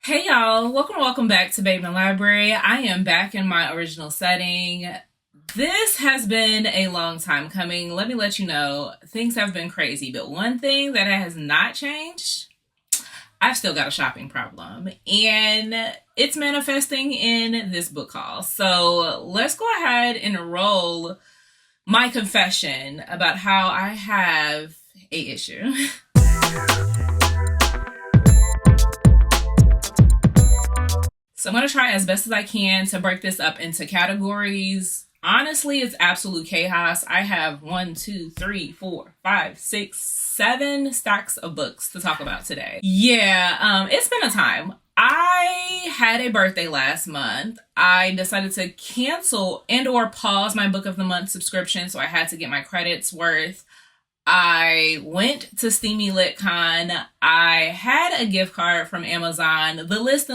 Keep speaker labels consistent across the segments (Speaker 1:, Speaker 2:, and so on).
Speaker 1: Hey y'all, welcome back to Babeinlibrary. I am back in my original setting. This has been a long time coming. Let me let you know, things have been crazy, but one thing that has not changed, I've still got a shopping problem, and it's manifesting in this book haul. So let's go ahead and roll my confession about how I have a issue. So I'm going to try as best as I can to break this up into categories. Honestly, it's absolute chaos. I have 1, 2, 3, 4, 5, 6, 7 stacks of books to talk about today. Yeah, it's been a time. I had a birthday last month. I decided to cancel and or pause my book of the month subscription, so I had to get my credits worth. I went to Steamylit Con. I had a gift card from Amazon. The list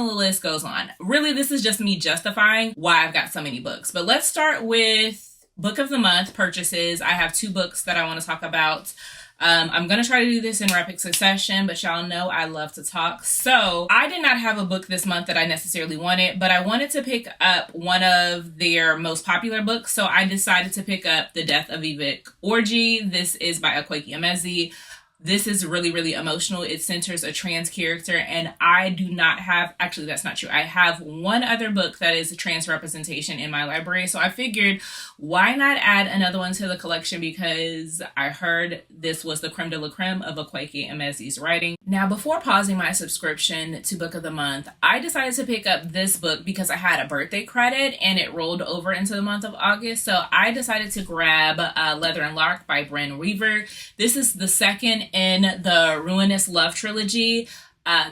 Speaker 1: goes on. Really, this is just me justifying why I've got so many books. But let's start with book of the month purchases. I have 2 books that I want to talk about. I'm going to try to do this in rapid succession, but y'all know I love to talk. So I did not have a book this month that I necessarily wanted, but I wanted to pick up one of their most popular books. So I decided to pick up The Death of Vivek Orji. This is by Akwaeke Emezi. This is really, really emotional. It centers a trans character, and I do not have, actually that's not true. I have one other book that is a trans representation in my library. So I figured, why not add another one to the collection, because I heard this was the creme de la creme of Akwaeke Emezi's writing. Now, before pausing my subscription to Book of the Month, I decided to pick up this book because I had a birthday credit and it rolled over into the month of August. So I decided to grab Leather and Lark by Bryn Weaver. This is the second in the Ruinous Love trilogy.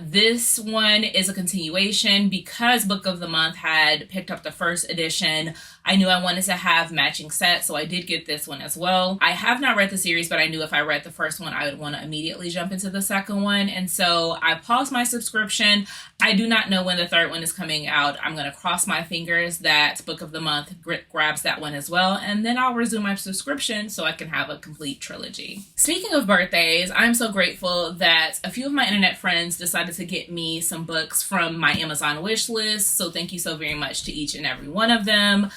Speaker 1: This one is a continuation. Because Book of the Month had picked up the first edition, I knew I wanted to have matching sets, so I did get this one as well. I have not read the series, but I knew if I read the first one, I would want to immediately jump into the second one, and so I paused my subscription. I do not know when the third one is coming out. I'm going to cross my fingers that Book of the Month grabs that one as well, and then I'll resume my subscription so I can have a complete trilogy. Speaking of birthdays, I'm so grateful that a few of my internet friends decided to get me some books from my Amazon wish list, so thank you so very much to each and every one of them.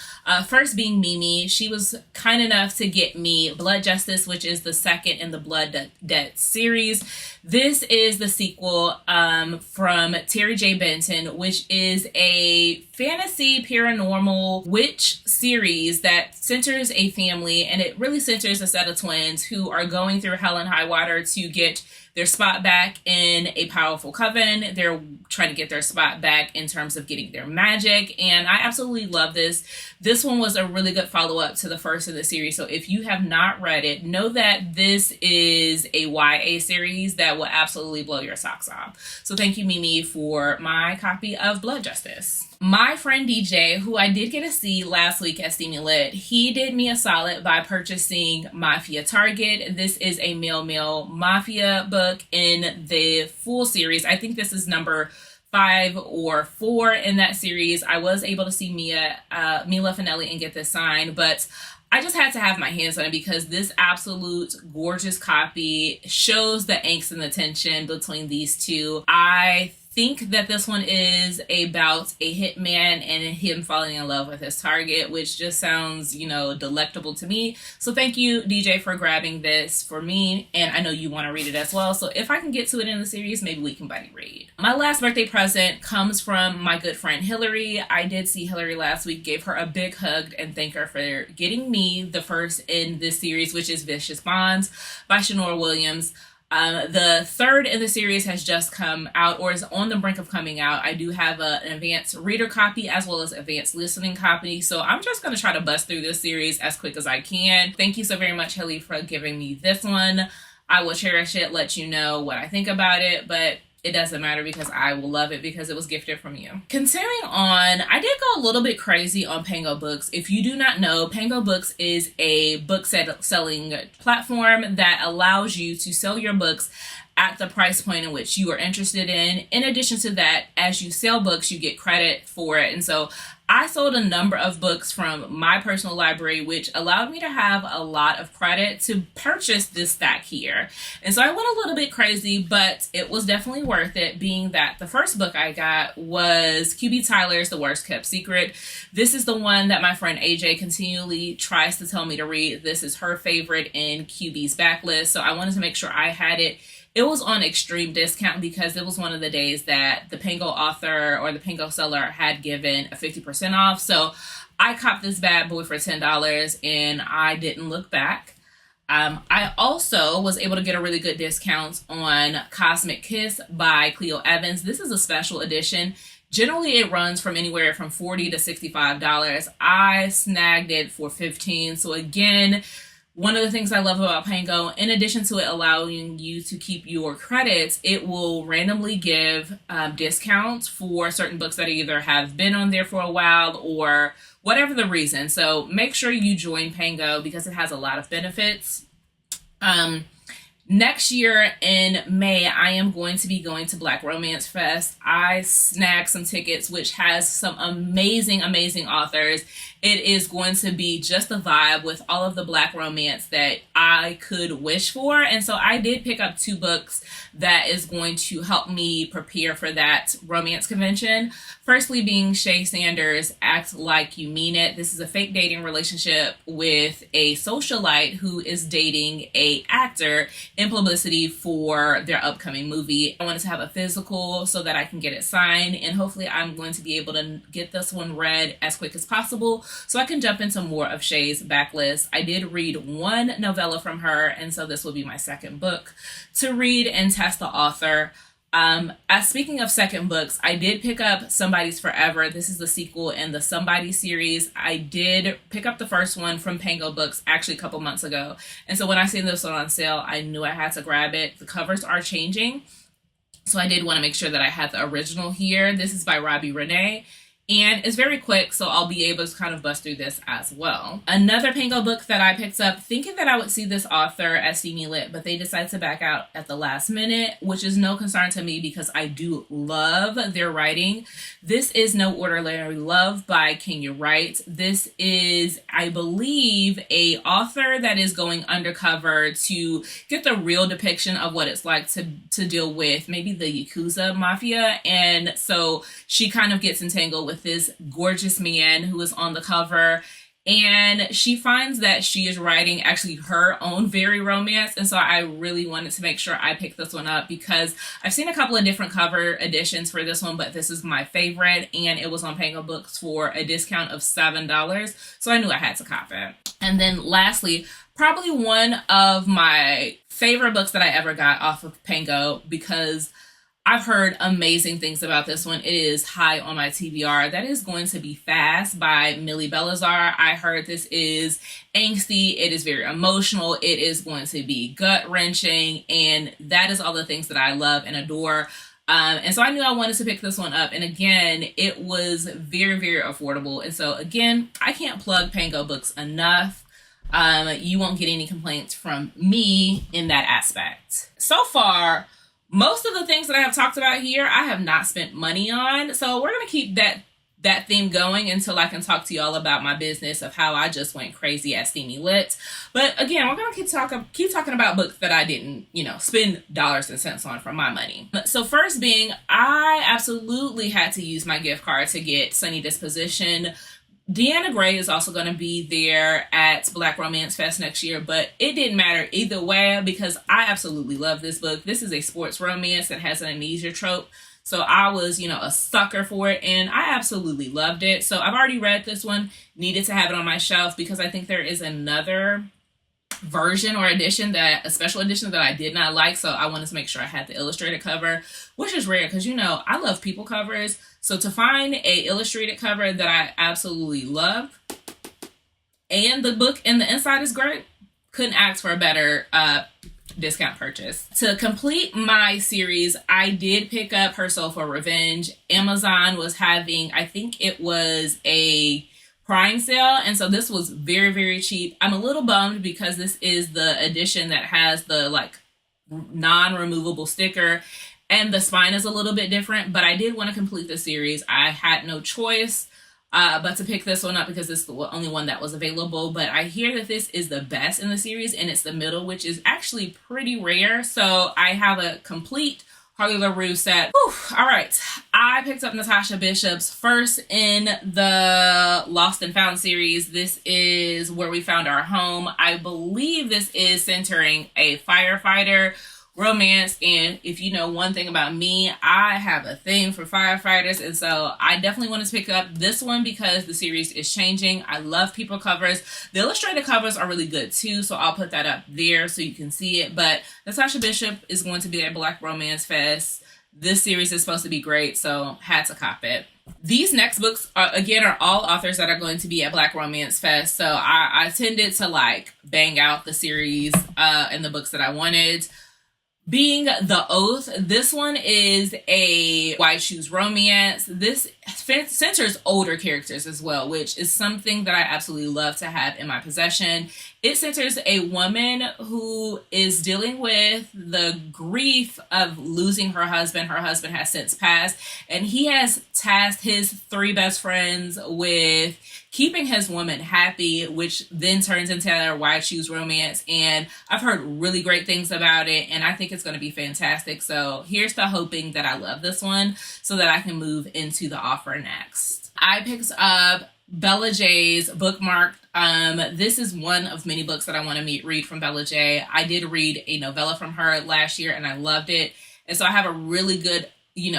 Speaker 1: First being Mimi. She was kind enough to get me Blood Justice, which is the second in the Blood Debt series. This is the sequel from Terry J. Benton, which is a fantasy paranormal witch series that centers a family, and it really centers a set of twins who are going through hell and high water to get their spot back in a powerful coven. They're trying to get their spot back in terms of getting their magic, and I absolutely love this. This one was a really good follow-up to the first of the series, so if you have not read it, know that this is a YA series that will absolutely blow your socks off. So thank you, Mimi, for my copy of Blood Justice. My friend DJ, who I did get to see last week at Steamylit, he did me a solid by purchasing Mafia Target. This is a male mafia book in the full series. I think this is number 5 or 4 in that series. I was able to see Mila Finelli and get this signed, but I just had to have my hands on it because this absolute gorgeous copy shows the angst and the tension between these two. I think that this one is about a hitman and him falling in love with his target, which just sounds, delectable to me. So thank you, DJ, for grabbing this for me. And I know you want to read it as well. So if I can get to it in the series, maybe we can buddy read. My last birthday present comes from my good friend Hillary. I did see Hillary last week, gave her a big hug and thank her for getting me the first in this series, which is Vicious Bonds by Shanora Williams. The third in the series has just come out, or is on the brink of coming out. I do have an advanced reader copy as well as advanced listening copy, so I'm just going to try to bust through this series as quick as I can. Thank you so very much, Hilly, for giving me this one. I will cherish it, let you know what I think about it, but it doesn't matter because I will love it because it was gifted from you. Continuing on, I did go a little bit crazy on Pango Books. If you do not know, Pango Books is a book selling platform that allows you to sell your books at the price point in which you are interested in. In addition to that, as you sell books, you get credit for it. And so I sold a number of books from my personal library, which allowed me to have a lot of credit to purchase this stack here. And so I went a little bit crazy, but it was definitely worth it, being that the first book I got was QB Tyler's The Worst Kept Secret. This is the one that my friend AJ continually tries to tell me to read. This is her favorite in QB's backlist, so I wanted to make sure I had it. It was on extreme discount because it was one of the days that the Pango author or the Pango seller had given a 50% off. So I copped this bad boy for $10 and I didn't look back. I also was able to get a really good discount on Cosmic Kiss by Cleo Evans. This is a special edition. Generally, it runs from anywhere from $40 to $65. I snagged it for $15. So again, one of the things I love about Pango, in addition to it allowing you to keep your credits, it will randomly give discounts for certain books that either have been on there for a while or whatever the reason. So make sure you join Pango because it has a lot of benefits. Next year in May, I am going to be going to Black Romance Fest. I snagged some tickets, which has some amazing, amazing authors. It is going to be just a vibe with all of the Black romance that I could wish for. And so I did pick up 2 books that is going to help me prepare for that romance convention. Firstly being Shay Sanders' Act Like You Mean It. This is a fake dating relationship with a socialite who is dating a actor in publicity for their upcoming movie. I wanted to have a physical so that I can get it signed, and hopefully I'm going to be able to get this one read as quick as possible so I can jump into more of Shay's backlist. I did read 1 novella from her, and so this will be my second book to read and test the author. Speaking of second books, I did pick up Somebody's Forever. This is the sequel in the Somebody series. I did pick up the first one from Pango Books actually a couple months ago. And so when I seen this one on sale, I knew I had to grab it. The covers are changing, so I did want to make sure that I had the original here. This is by Robbie Renee. And it's very quick, so I'll be able to kind of bust through this as well. Another Pango book that I picked up, thinking that I would see this author at Steamylit, but they decided to back out at the last minute, which is no concern to me because I do love their writing. This is No Ordinary Love by Kenya Wright. This is, I believe, a author that is going undercover to get the real depiction of what it's like to deal with maybe the Yakuza Mafia. And so she kind of gets entangled with this gorgeous man who is on the cover, and she finds that she is writing actually her own very romance. And so I really wanted to make sure I picked this one up because I've seen a couple of different cover editions for this one, but this is my favorite, and it was on Pango Books for a discount of $7, so I knew I had to cop it. And then lastly, probably one of my favorite books that I ever got off of Pango, because I've heard amazing things about this one. It is high on my TBR. That is Going to Be Fast by Millie Belazar. I heard this is angsty. It is very emotional. It is going to be gut-wrenching. And that is all the things that I love and adore. And so I knew I wanted to pick this one up. And again, it was very, very affordable. And so again, I can't plug Pango Books enough. You won't get any complaints from me in that aspect. So far, most of the things that I have talked about here, I have not spent money on. So we're going to keep that theme going until I can talk to y'all about my business of how I just went crazy at Steamylit. But again, we're going to keep talking about books that I didn't, spend dollars and cents on for my money. So first being, I absolutely had to use my gift card to get Sunny Disposition. Deanna Gray is also going to be there at Black Romance Fest next year, but it didn't matter either way because I absolutely love this book. This is a sports romance that has an amnesia trope. So I was, a sucker for it, and I absolutely loved it. So I've already read this one, needed to have it on my shelf because I think there is another version or edition, a special edition that I did not like. So I wanted to make sure I had the illustrated cover, which is rare because, I love people covers. So to find a illustrated cover that I absolutely love and the book and the inside is great, couldn't ask for a better discount purchase. To complete my series, I did pick up Her Soul for Revenge. Amazon was having, I think it was a Prime sale, and so this was very, very cheap. I'm a little bummed because this is the edition that has the non-removable sticker, and the spine is a little bit different, but I did want to complete the series. I had no choice but to pick this one up because it's the only one that was available. But I hear that this is the best in the series, and it's the middle, which is actually pretty rare. So I have a complete Harley LaRue set. Whew. All right, I picked up Natasha Bishop's first in the Lost and Found series. This is Where We Found Our Home. I believe this is centering a firefighter romance, and if you know one thing about me, I have a thing for firefighters, and so I definitely wanted to pick up this one because the series is changing. I love people covers. The illustrated covers are really good too, so I'll put that up there so you can see it. But Natasha Bishop is going to be at Black Romance Fest. This series is supposed to be great, so had to cop it. These next books are all authors that are going to be at Black Romance Fest, so I tended to like bang out the series and the books that I wanted. Being The Oath, this one is a white shoes romance. This centers older characters as well, which is something that I absolutely love to have in my possession. It centers a woman who is dealing with the grief of losing her husband. Her husband has since passed, and he has tasked his 3 best friends with keeping his woman happy, which then turns into a white shoes romance. And I've heard really great things about it, and I think it's going to be fantastic. So here's to hoping that I love this one so that I can move into the offer next. I picked up Bella J's Bookmarked. This is one of many books that I want to read from Bella J. I did read a novella from her last year, and I loved it. And so I have a really good,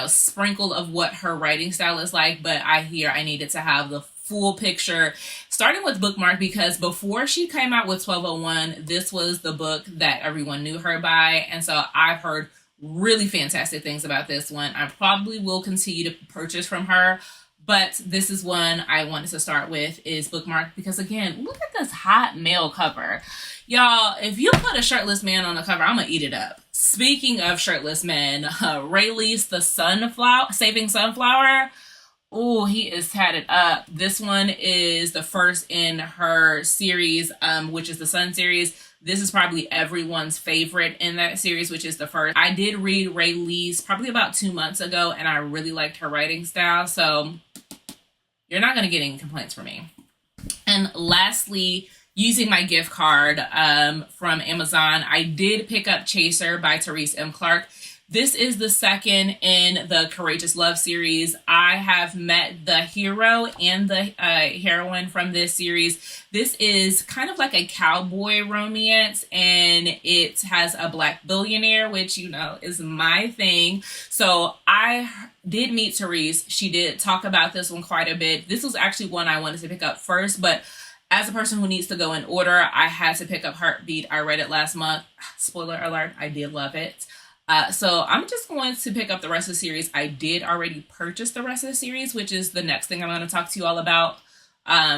Speaker 1: sprinkle of what her writing style is like, but I needed to have the full picture, starting with Bookmark, because before she came out with 1201, this was the book that everyone knew her by. And so I've heard really fantastic things about this one. I probably will continue to purchase from her, but this is one I wanted to start with, is Bookmark, because again, look at this hot male cover. Y'all, if you put a shirtless man on the cover, I'm gonna eat it up. Speaking of shirtless men, Rayleigh the Saving Sunflower. Oh, he is tatted up. This one is the first in her series, which is the Sun series. This is probably everyone's favorite in that series, which is the first. I did read Rayleigh's probably about 2 months ago, and I really liked her writing style. So you're not going to get any complaints from me. And lastly, using my gift card from Amazon, I did pick up Chaser by Therese M. Clarke. This is the second in the Courageous Love series. I have met the hero and the heroine from this series. This is kind of like a cowboy romance, and it has a Black billionaire, which, is my thing. So I did meet Therese. She did talk about this one quite a bit. This was actually one I wanted to pick up first, but as a person who needs to go in order, I had to pick up Heartbeat. I read it last month. Spoiler alert, I did love it. So I'm just going to pick up the rest of the series. I did already purchase the rest of the series, which is the next thing I'm going to talk to you all about.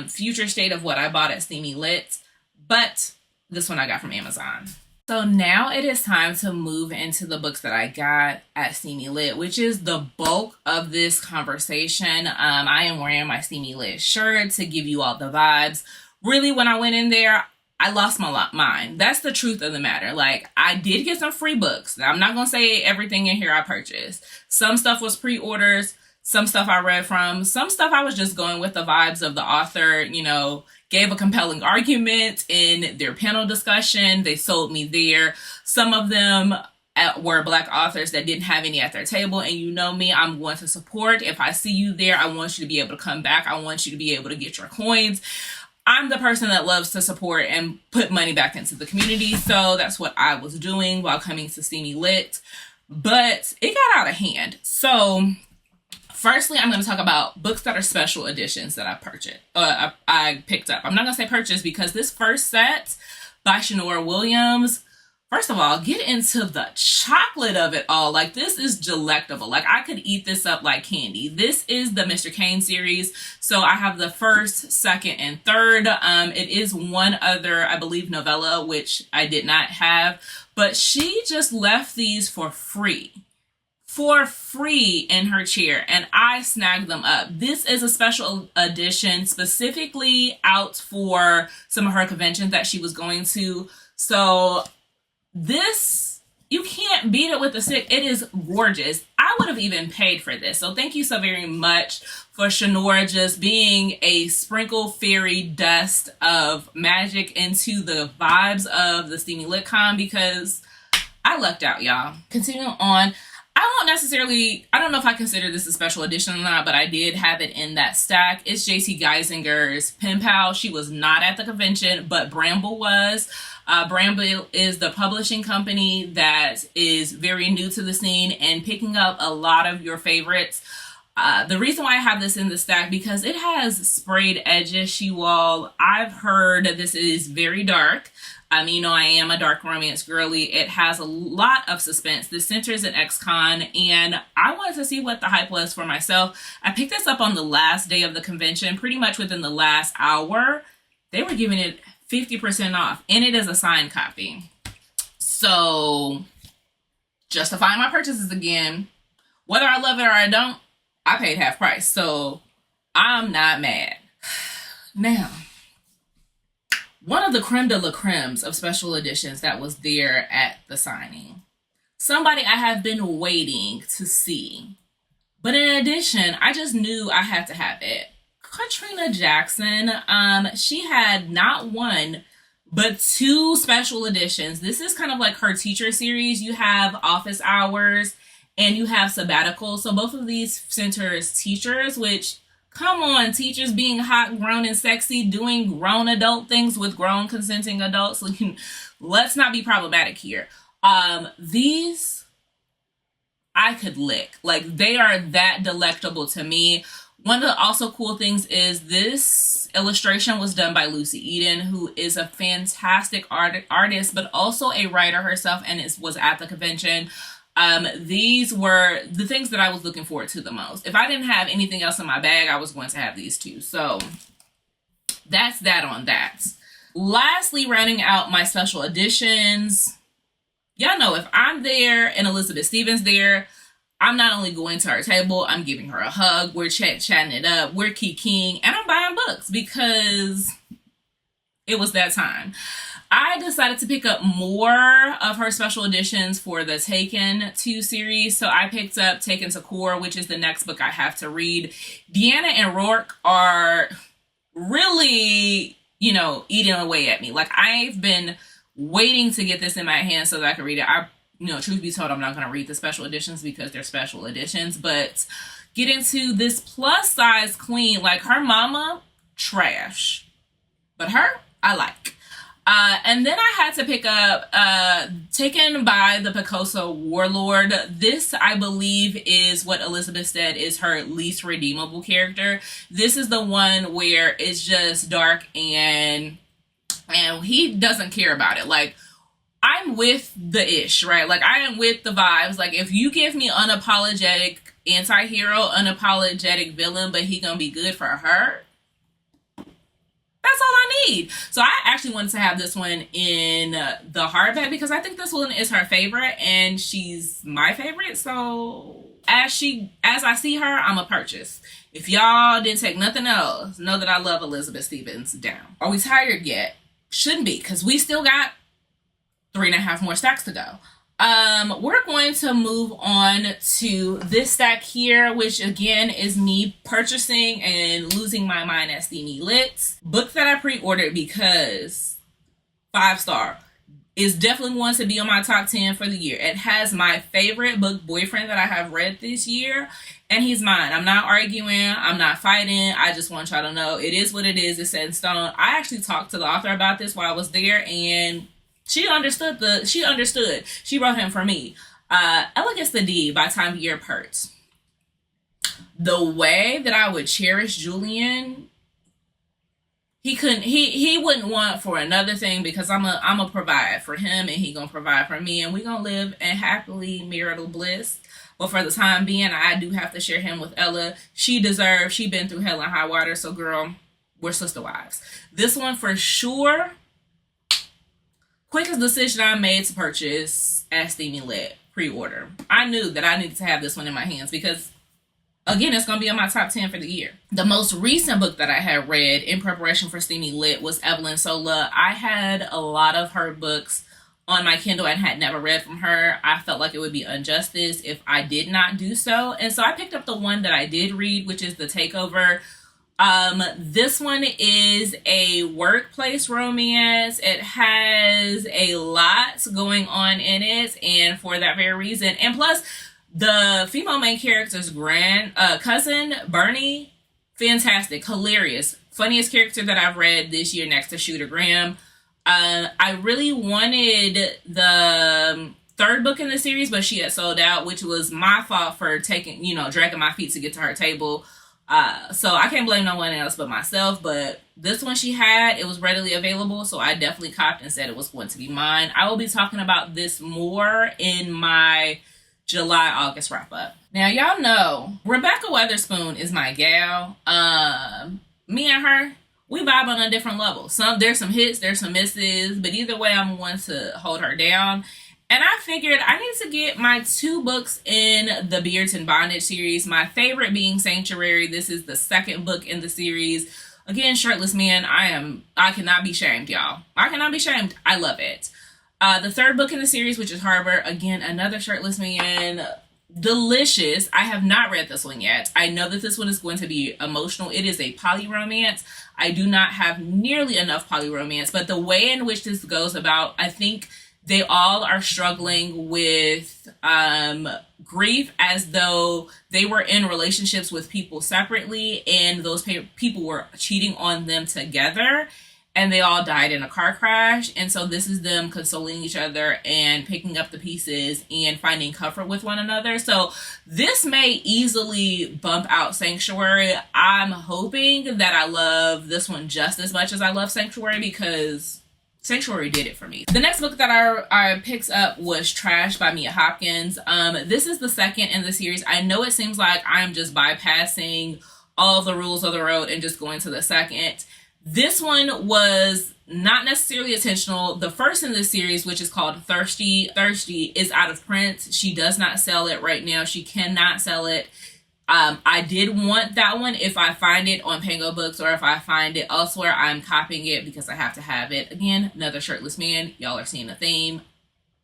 Speaker 1: Future state of what I bought at Steamylit. But this one I got from Amazon. So now it is time to move into the books that I got at Steamylit, which is the bulk of this conversation. I am wearing my Steamylit shirt to give you all the vibes. Really, when I went in there, I lost my mind. That's the truth of the matter. Like, I did get some free books. Now, I'm not going to say everything in here I purchased. Some stuff was pre-orders. Some stuff I read from. Some stuff I was just going with the vibes of the author, gave a compelling argument in their panel discussion. They sold me there. Some of them were Black authors that didn't have any at their table. And you know me, I'm going to support. If I see you there, I want you to be able to come back. I want you to be able to get your coins. I'm the person that loves to support and put money back into the community. So that's what I was doing while coming to Steamylit. But it got out of hand. So firstly, I'm going to talk about books that are special editions that I purchased. I picked up. I'm not going to say purchase because this first set by Shanora Williams, first of all, get into the chocolate of it all. Like, this is delectable. Like, I could eat this up like candy. This is the Mr. Kane series. So I have the first, second, and third. It is one other, I believe, novella, which I did not have. But she just left these for free in her chair, and I snagged them up. This is a special edition specifically out for some of her conventions that she was going to. So this you can't beat it with a stick. It is gorgeous. I would have even paid for this. So thank you so very much for Shanora just being a sprinkle fairy dust of magic into the vibes of the Steamylit con, because I lucked out, y'all. Continuing on, I don't know if I consider this a special edition or not, but I did have it in that stack. It's JT Geisinger's Pen Pal. She was not at the convention, but Bramble was. Bramble is the publishing company that is very new to the scene and picking up a lot of your favorites. The reason why I have this in the stack, because it has sprayed edges, you all. I've heard that this is very dark. You know, I am a dark romance girly. It has a lot of suspense. This centers in ex-con, and I wanted to see what the hype was for myself. I picked this up on the last day of the convention, pretty much within the last hour. They were giving it 50% off, and it is a signed copy. So, justifying my purchases again. Whether I love it or I don't, I paid half price, so I'm not mad. Now, one of the creme de la cremes of special editions that was there at the signing. Somebody I have been waiting to see. But in addition, I just knew I had to have it. Katrina Jackson, she had not one, but 2 special editions. This is kind of like her teacher series. You have Office Hours and you have Sabbatical. So both of these centers teachers, which, come on, teachers being hot, grown, and sexy, doing grown adult things with grown consenting adults. Let's not be problematic here. These I could lick. Like, they are that delectable to me. One of the also cool things is this illustration was done by Lucy Eden, who is a fantastic artist, but also a writer herself, and was at the convention. These were the things that I was looking forward to the most. If I didn't have anything else in my bag, I was going to have these 2. So that's that on that. Lastly, rounding out my special editions. Y'all know if I'm there and Elizabeth Stevens there, I'm not only going to her table, I'm giving her a hug, we're chatting it up, we're kikiing, and I'm buying books because it was that time. I decided to pick up more of her special editions for the Taken 2 series. So I picked up Taken to Core, which is the next book I have to read. Deanna and Rourke are really, you know, eating away at me. Like, I've been waiting to get this in my hands so that I can read it. Truth be told, I'm not going to read the special editions because they're special editions. But getting to this plus size queen, like, her mama, trash. But her, I like. And then I had to pick up Taken by the Picosa Warlord. This, I believe, is what Elizabeth said is her least redeemable character. This is the one where it's just dark and he doesn't care about it. Like, I'm with the ish, right? Like, I am with the vibes. Like, if you give me unapologetic anti-hero, unapologetic villain, but he gonna be good for her, that's all I need. So I actually wanted to have this one in the hardback because I think this one is her favorite and she's my favorite. So as I see her, I'm a purchase. If y'all didn't take nothing else, know that I love Elizabeth Stevens down. Are we tired yet? Shouldn't be, because we still got 3.5 more stacks to go. We're going to move on to this stack here, which again is me purchasing and losing my mind at Steamylit. Book that I pre-ordered because 5-star is definitely going to be on my top 10 for the year. It has my favorite book, Boyfriend, that I have read this year, and he's mine. I'm not arguing. I'm not fighting. I just want y'all to know it is what it is. It's set in stone. I actually talked to the author about this while I was there, and she understood. She wrote him for me. Elegance the D by Time Year Pert. The way that I would cherish Julian, he wouldn't want for another thing, because I'm a provide for him and he gonna provide for me, and we gonna live in happily marital bliss. But for the time being, I do have to share him with Ella. She been through hell and high water, so girl, we're sister wives. This one for sure. Quickest decision I made to purchase at Steamylit, pre-order. I knew that I needed to have this one in my hands because, again, it's going to be on my top 10 for the year. The most recent book that I had read in preparation for Steamylit was Evelyn Sola. I had a lot of her books on my Kindle and had never read from her, I felt like it would be injustice if I did not do so. And so I picked up the one that I did read, which is The Takeover. This one is a workplace romance. It has a lot going on in it, and for that very reason, and plus the female main character's cousin, Bernie, fantastic, hilarious, funniest character that I've read this year next to Shooter Graham. I really wanted the third book in the series, but she had sold out, which was my fault for dragging my feet to get to her table. So I can't blame no one else but myself, but this one she had, it was readily available, so I definitely copped and said it was going to be mine. I will be talking about this more in my July-August wrap-up. Now, y'all know Rebecca Weatherspoon is my gal. Me and her, we vibe on a different level. There's some hits, there's some misses, but either way, I'm one to hold her down. And I figured I need to get my 2 books in the Beards and Bondage series. My favorite being Sanctuary. This is the 2nd book in the series. Again, Shirtless Man. I cannot be shamed, y'all. I cannot be shamed. I love it. The 3rd book in the series, which is Harbor. Again, another Shirtless Man. Delicious. I have not read this one yet. I know that this one is going to be emotional. It is a poly romance. I do not have nearly enough poly romance, but the way in which this goes about, I think they all are struggling with grief as though they were in relationships with people separately and those people were cheating on them together and they all died in a car crash. And so this is them consoling each other and picking up the pieces and finding comfort with one another. So this may easily bump out Sanctuary. I'm hoping that I love this one just as much as I love Sanctuary because Sanctuary did it for me. The next book that I picked up was Trash by Mia Hopkins. This is the 2nd in the series. I know it seems like I'm just bypassing all the rules of the road and just going to the 2nd. This one was not necessarily intentional. The 1st in the series, which is called Thirsty, is out of print. She does not sell it right now. She cannot sell it. I did want that one. If I find it on Pango Books or if I find it elsewhere, I'm copying it because I have to have it. Again, another Shirtless Man. Y'all are seeing a theme.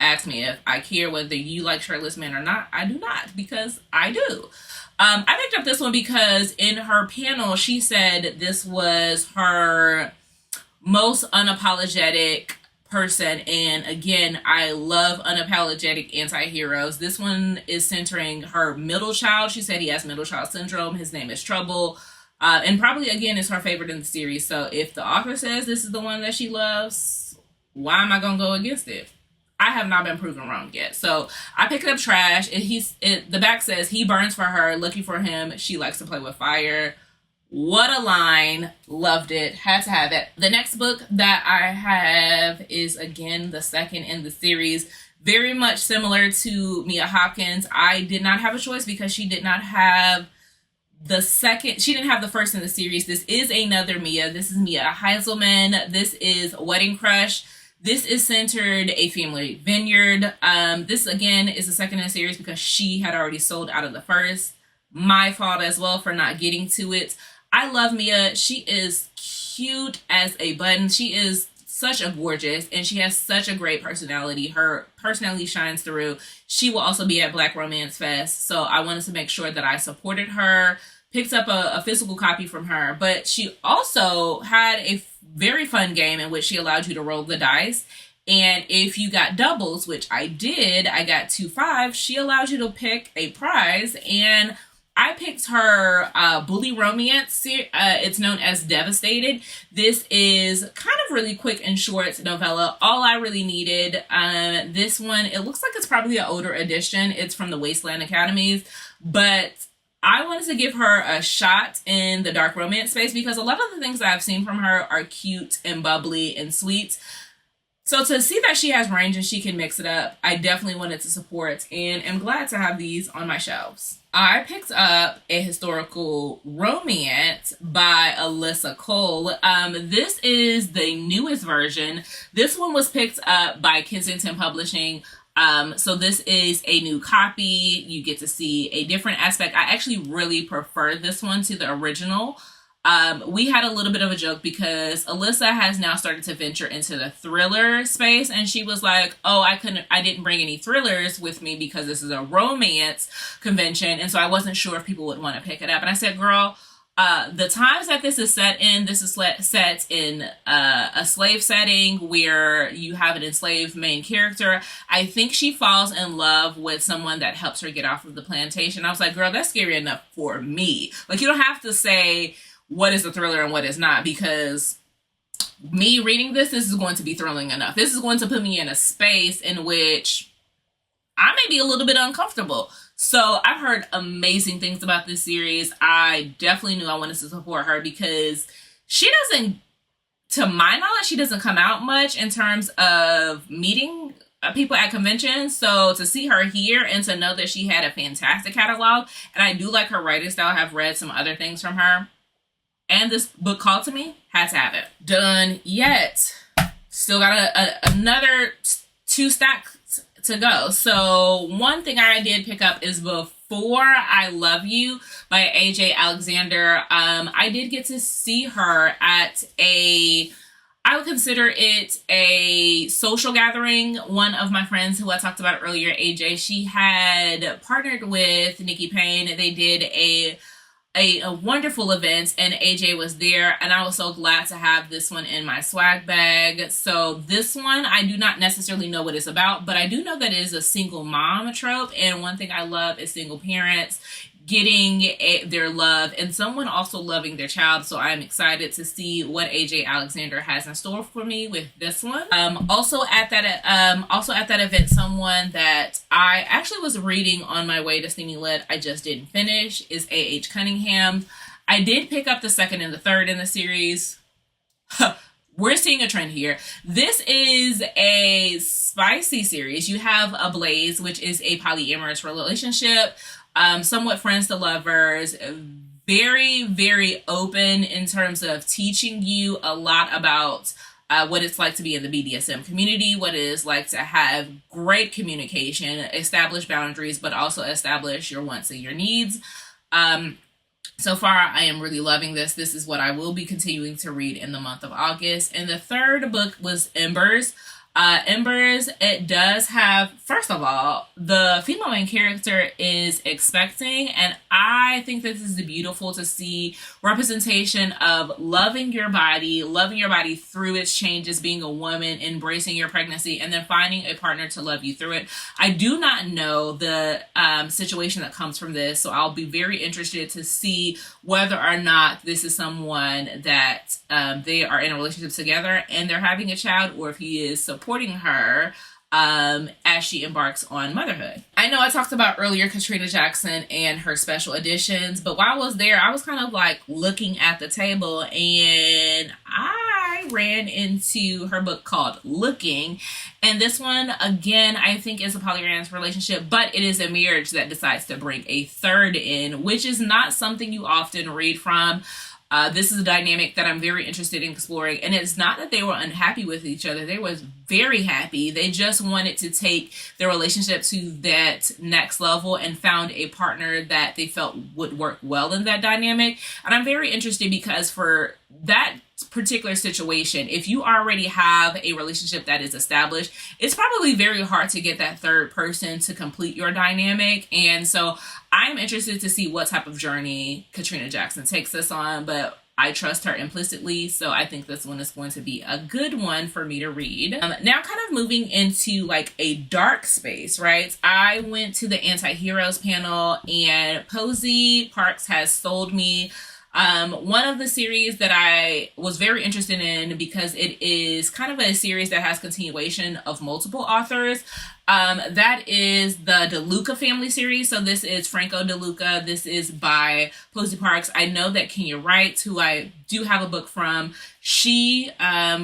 Speaker 1: Ask me if I care whether you like Shirtless Men or not. I do not, because I do. I picked up this one because in her panel, she said this was her most unapologetic person. And again, I love unapologetic anti-heroes. This one is centering her middle child. She said he has middle child syndrome. His name is Trouble. And probably, again, is her favorite in the series. So if the author says this is the one that she loves, why am I going to go against it? I have not been proven wrong yet. So I picked up Trash. The back says, he burns for her, looking for him. She likes to play with fire. What a line. Loved it. Had to have it. The next book that I have is, again, the 2nd in the series. Very much similar to Mia Hopkins. I did not have a choice because she did not have the 2nd. She didn't have the 1st in the series. This is another Mia. This is Mia Heiselman. This is Wedding Crush. This is centered a family vineyard. This, again, is the 2nd in the series because she had already sold out of the 1st. My fault as well for not getting to it. I love Mia. She is cute as a button. She is such a gorgeous, and she has such a great personality. Her personality shines through. She will also be at Black Romance Fest, so I wanted to make sure that I supported her, picked up a physical copy from her, but she also had a very fun game in which she allowed you to roll the dice, and if you got doubles, which I did, I got 2 5s, she allowed you to pick a prize, and I picked her bully romance. It's known as Devastated. This is kind of really quick and short novella. All I really needed. This one, it looks like it's probably an older edition. It's from the Wasteland Academies, but I wanted to give her a shot in the dark romance space because a lot of the things that I've seen from her are cute and bubbly and sweet. So to see that she has range and she can mix it up, I definitely wanted to support and am glad to have these on my shelves. I picked up a historical romance by Alyssa Cole. This is the newest version. This one was picked up by Kensington Publishing. So this is a new copy. You get to see a different aspect. I actually really prefer this one to the original. we had a little bit of a joke because Alyssa has now started to venture into the thriller space, and she was like, oh, I didn't bring any thrillers with me because this is a romance convention, and so I wasn't sure if people would want to pick it up. And I said, girl, the times that this is set in, this is set in a slave setting where you have an enslaved main character. I think she falls in love with someone that helps her get off of the plantation. I was like, girl, that's scary enough for me. Like, you don't have to say what is a thriller and what is not, because me reading this is going to be thrilling enough. This is going to put me in a space in which I may be a little bit uncomfortable. So I've heard amazing things about this series. I definitely knew I wanted to support her because she doesn't, to my knowledge, she doesn't come out much in terms of meeting people at conventions. So to see her here and to know that she had a fantastic catalog, and I do like her writing style, I have read some other things from her, and this book called to me, had to have it. Done yet. Still got another 2 stacks to go. So one thing I did pick up is Before I Love You by AJ Alexander. I did get to see her at I would consider it a social gathering. One of my friends who I talked about earlier, AJ, she had partnered with Nikki Payne. They did a wonderful event, and AJ was there, and I was so glad to have this one in my swag bag. So this one, I do not necessarily know what it's about, but I do know that it is a single mom trope, and one thing I love is single parents getting their love and someone also loving their child. So I'm excited to see what AJ Alexander has in store for me with this one. Also at that event, someone that I actually was reading on my way to Steamylit, I just didn't finish, is A.H. Cunningham. I did pick up the second and the third in the series. We're seeing a trend here. This is a spicy series. You have Ablaze, which is a polyamorous relationship. Somewhat friends to lovers, very, very open in terms of teaching you a lot about what it's like to be in the BDSM community, what it is like to have great communication, establish boundaries, but also establish your wants and your needs. So far, I am really loving this. This is what I will be continuing to read in the month of August. And the third book was Embers. Embers, it does have, first of all, the female main character is expecting, and I think this is beautiful to see representation of loving your body through its changes, being a woman, embracing your pregnancy, and then finding a partner to love you through it. I do not know the situation that comes from this, so I'll be very interested to see whether or not this is someone that they are in a relationship together and they're having a child, or if he is supporting her as she embarks on motherhood. I know I talked about earlier Katrina Jackson and her special editions, but while I was there, I was kind of like looking at the table and I ran into her book called Looking. And this one, again, I think is a polyamorous relationship, but it is a marriage that decides to bring a third in, which is not something you often read from. This is a dynamic that I'm very interested in exploring, and it's not that they were unhappy with each other. They were very happy. They just wanted to take their relationship to that next level and found a partner that they felt would work well in that dynamic. And I'm very interested because for that particular situation, if you already have a relationship that is established, it's probably very hard to get that third person to complete your dynamic. And so I'm interested to see what type of journey Katrina Jackson takes us on, but I trust her implicitly, so I think this one is going to be a good one for me to read. Now kind of moving into like a dark space, right? I went to the anti-heroes panel, and Posey Parks has sold me one of the series that I was very interested in because it is kind of a series that has continuation of multiple authors. That is the DeLuca family series. So this is Franco DeLuca. This is by Posey Parks. I know that Kenya Wright, who I do have a book from, she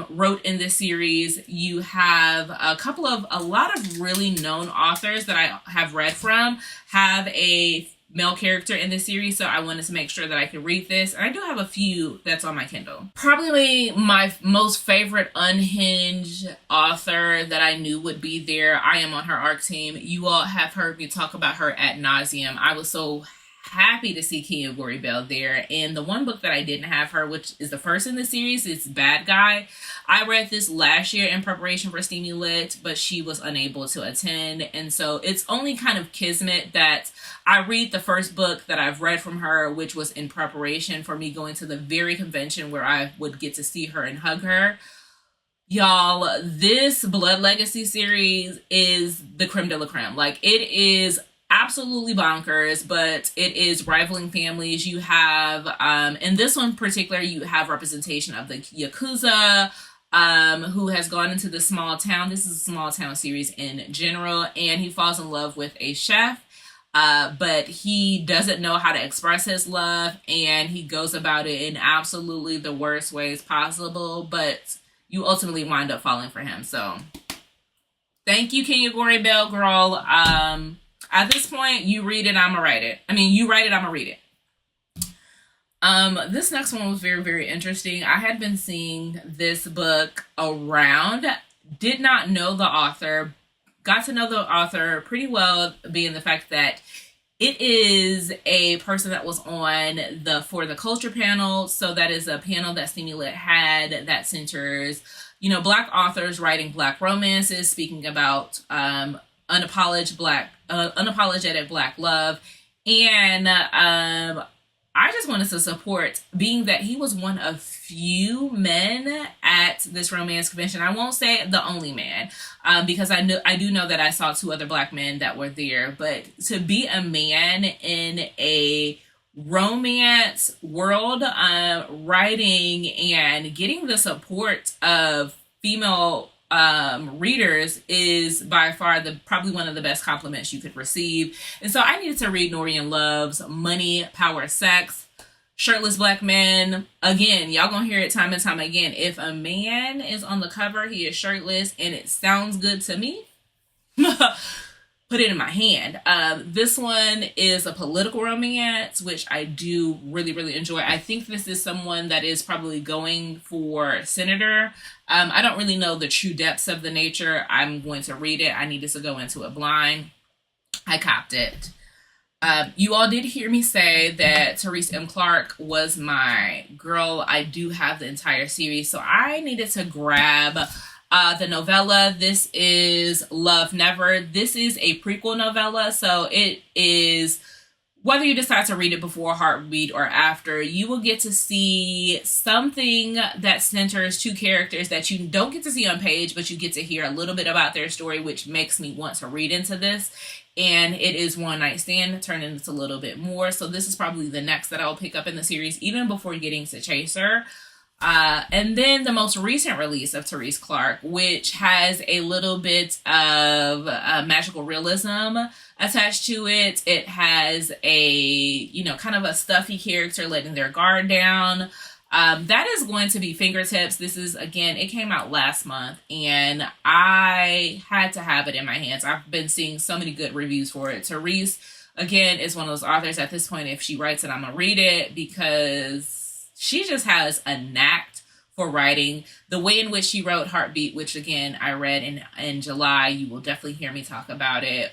Speaker 1: wrote in this series. You have a lot of really known authors that I have read from have a male character in this series, so I wanted to make sure that I could read this. And I do have a few that's on my Kindle. Probably my most favorite unhinged author that I knew would be there. I am on her ARC team. You all have heard me talk about her ad nauseum. I was so happy to see Kenya Gory Bell there. And the one book that I didn't have her, which is the first in the series, is Bad Guy. I read this last year in preparation for Steamylit, but she was unable to attend. And so it's only kind of kismet that I read the first book that I've read from her, which was in preparation for me going to the very convention where I would get to see her and hug her. Y'all, this Blood Legacy series is the creme de la creme. Like, it is absolutely bonkers, but it is rivaling families. You have, in this one in particular, you have representation of the Yakuza, who has gone into the small town. This is a small town series in general, and he falls in love with a chef, but he doesn't know how to express his love, and he goes about it in absolutely the worst ways possible, but you ultimately wind up falling for him. So thank you, Kenya Gory Bell, girl. At this point, you read it, I'ma write it. I mean, you write it, I'ma read it. This next one was very, very interesting. I had been seeing this book around, did not know the author, got to know the author pretty well, being the fact that it is a person that was on the For the Culture panel. So that is a panel that Steamylit had that centers, you know, Black authors writing Black romances, speaking about unapologetic Black love. And I just wanted to support, being that he was one of few men at this romance convention. I won't say the only man, because I do know that I saw 2 other Black men that were there. But to be a man in a romance world, writing and getting the support of female readers is by far probably one of the best compliments you could receive. And so I needed to read Norian Love's Money, Power, Sex, Shirtless Black Men. Again, y'all gonna hear it time and time again. If a man is on the cover, he is shirtless, and it sounds good to me, put it in my hand. This one is a political romance, which I do really, really enjoy. I think this is someone that is probably going for senator. I don't really know the true depths of the nature. I'm going to read it. I needed to go into it blind. I copped it. You all did hear me say that Therese M. Clarke was my girl. I do have the entire series, so I needed to grab the novella. This is Love Never. This is a prequel novella, so it is, whether you decide to read it before Heartbeat or after, you will get to see something that centers 2 characters that you don't get to see on page, but you get to hear a little bit about their story, which makes me want to read into this. And it is One Night Stand turned into a little bit more. So this is probably the next that I'll pick up in the series, even before getting to Chaser. And then the most recent release of Therese Clarke, which has a little bit of magical realism attached to it. It has a, you know, kind of a stuffy character letting their guard down. That is going to be Fingertips. This is, again, it came out last month, and I had to have it in my hands. I've been seeing so many good reviews for it. Therese, again, is one of those authors at this point, if she writes it, I'm going to read it, because she just has a knack for writing. The way in which she wrote Heartbeat, which again I read in July, you will definitely hear me talk about it,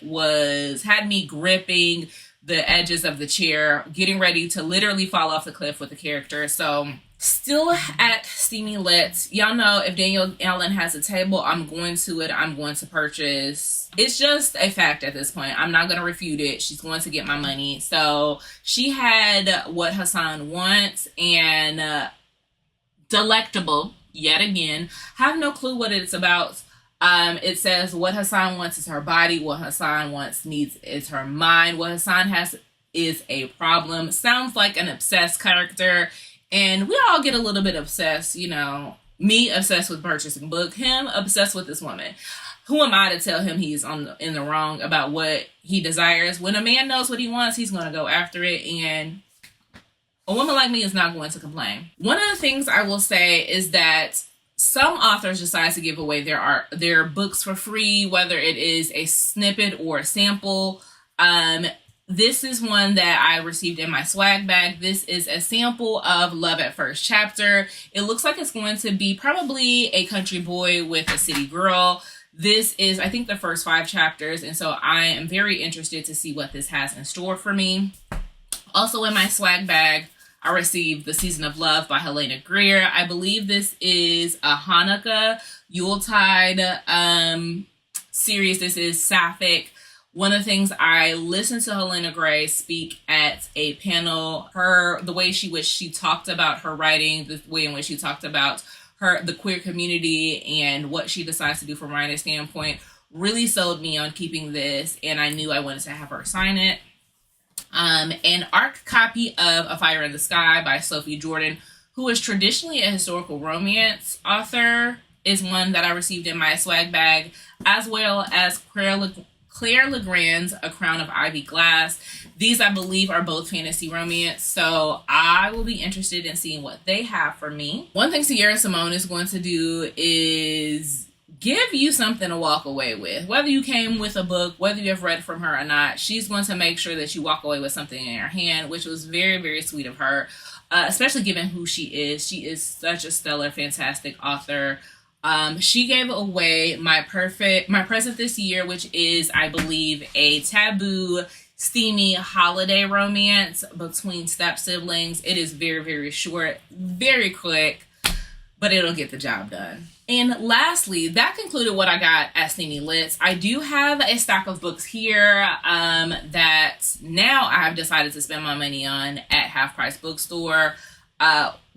Speaker 1: had me gripping the edges of the chair, getting ready to literally fall off the cliff with the character. So still at Steamylit, y'all know if Danielle Allen has a table, I'm going to it. I'm going to purchase. It's just a fact at this point. I'm not going to refute it. She's going to get my money. So she had What Hassan Wants and Delectable, yet again. Have no clue what it's about. It says what Hassan wants is her body. What Hassan needs is her mind. What Hassan has is a problem. Sounds like an obsessed character. And we all get a little bit obsessed, you know. Me obsessed with purchasing book. Him obsessed with this woman. Who am I to tell him he's in the wrong about what he desires? When a man knows what he wants, he's going to go after it. And a woman like me is not going to complain. One of the things I will say is that some authors decide to give away their books for free, whether it is a snippet or a sample. This is one that I received in my swag bag. This is a sample of Love at First Chapter. It looks like it's going to be probably a country boy with a city girl. This is, I think, the first 5 chapters, and so I am very interested to see what this has in store for me. Also in my swag bag, I received The Season of Love by Helena Greer. I believe this is a Hanukkah Yuletide series. This is sapphic. One of the things, I listened to Helena Greer speak at a panel. The way she talked about her writing, the way in which she talked about the queer community and what she decides to do from a writing standpoint really sold me on keeping this, and I knew I wanted to have her sign it. An ARC copy of A Fire in the Sky by Sophie Jordan, who is traditionally a historical romance author, is one that I received in my swag bag, as well as Claire Legrand's A Crown of Ivy Glass. These, I believe, are both fantasy romance, so I will be interested in seeing what they have for me. One thing Sierra Simone is going to do is give you something to walk away with. Whether you came with a book, whether you have read from her or not, she's going to make sure that you walk away with something in your hand, which was very, very sweet of her, especially given who she is. She is such a stellar, fantastic author. She gave away my present this year, which is, I believe, a taboo, steamy holiday romance between step siblings. It is very, very short, very quick, but it'll get the job done. And lastly, that concluded what I got at Steamylit. I do have a stack of books here that now I've decided to spend my money on at Half Price Bookstore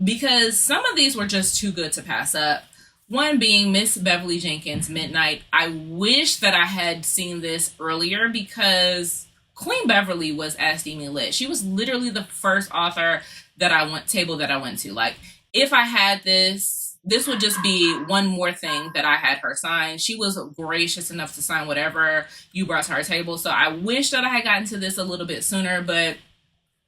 Speaker 1: because some of these were just too good to pass up. One being Miss Beverly Jenkins' Midnight. I wish that I had seen this earlier because Queen Beverly was at Steamylit. She was literally the first author table that I went to. Like, if I had this would just be one more thing that I had her sign. She was gracious enough to sign whatever you brought to her table. So I wish that I had gotten to this a little bit sooner, but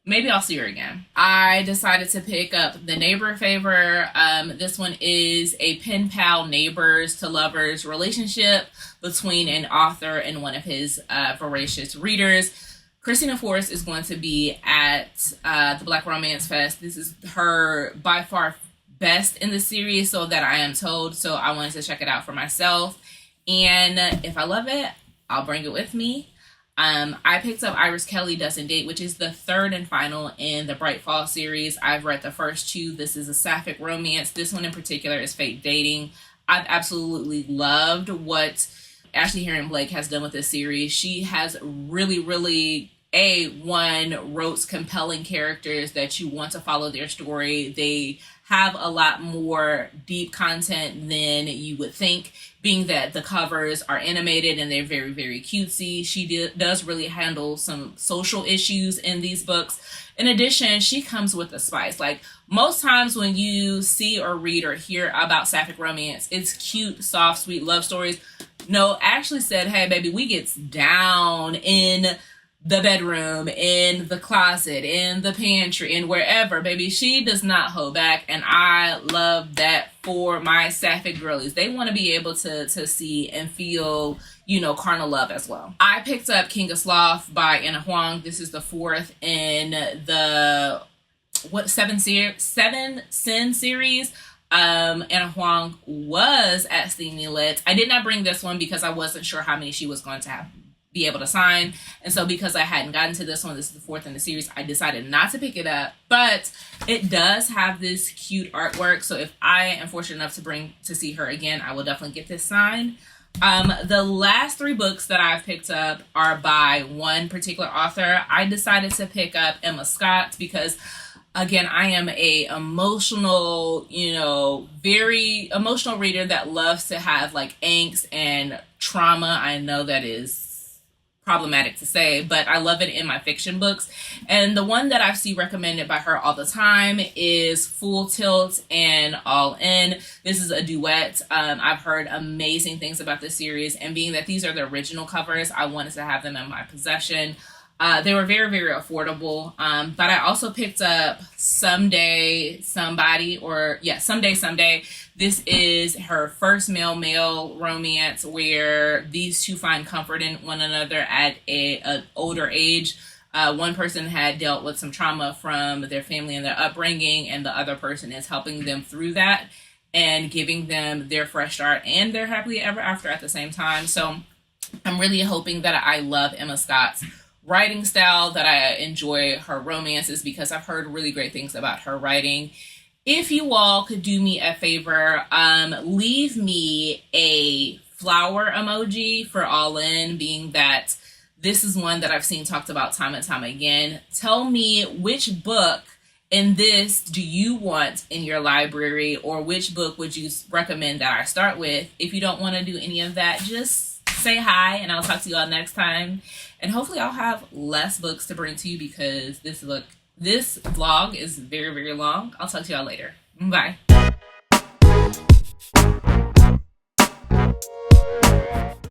Speaker 1: maybe I'll see her again. I decided to pick up The Neighbor Favor. This one is a pen pal neighbors to lovers relationship between an author and one of his voracious readers. Christina Forrest is going to be at the Black Romance Fest. This is her by far best in the series, so that I am told. So I wanted to check it out for myself. And if I love it, I'll bring it with me. I picked up Iris Kelly Doesn't Date, which is the third and final in the Bright Fall series. I've read the first two. This is a sapphic romance. This one in particular is fake dating. I've absolutely loved what Ashley Herring Blake has done with this series. She has really, really wrote compelling characters that you want to follow their story. They have a lot more deep content than you would think, being that the covers are animated and they're very, very cutesy. She does really handle some social issues in these books. In addition, she comes with a spice. Like, most times when you see or read or hear about sapphic romance, it's cute, soft, sweet love stories. No, Ashley said, hey, baby, we gets down in the bedroom, in the closet, in the pantry, and wherever, baby. She does not hold back, and I love that for my sapphic girlies. They want to be able to see and feel, carnal love as well. I picked up King of Sloth by Anna Huang. This is the fourth in the Seven Sin series. Anna Huang was at Steamylit. I did not bring this one because I wasn't sure how many she was going to be able to sign, and so because I hadn't gotten to this one, this is the fourth in the series, I decided not to pick it up. But it does have this cute artwork, so if I am fortunate enough to see her again, I will definitely get this signed. The last three books that I've picked up are by one particular author. I decided to pick up Emma Scott because, again, I am a emotional, very emotional reader that loves to have like angst and trauma. I know that is problematic to say, but I love it in my fiction books. And the one that I see recommended by her all the time is Full Tilt and All In. This is a duet. I've heard amazing things about this series, and being that these are the original covers, I wanted to have them in my possession. They were very, very affordable. But I also picked up Someday Someday. This is her first male romance where these two find comfort in one another at an older age. One person had dealt with some trauma from their family and their upbringing, and the other person is helping them through that and giving them their fresh start and their happily ever after at the same time. So I'm really hoping that I love Emma Scott's writing style, that I enjoy her romances because I've heard really great things about her writing. If you all could do me a favor, leave me a flower emoji for all in, being that this is one that I've seen talked about time and time again. Tell me which book in this do you want in your library, or which book would you recommend that I start with? If you don't want to do any of that, just say hi and I'll talk to you all next time. And hopefully I'll have less books to bring to you because this vlog is very, very long. I'll talk to y'all later. Bye.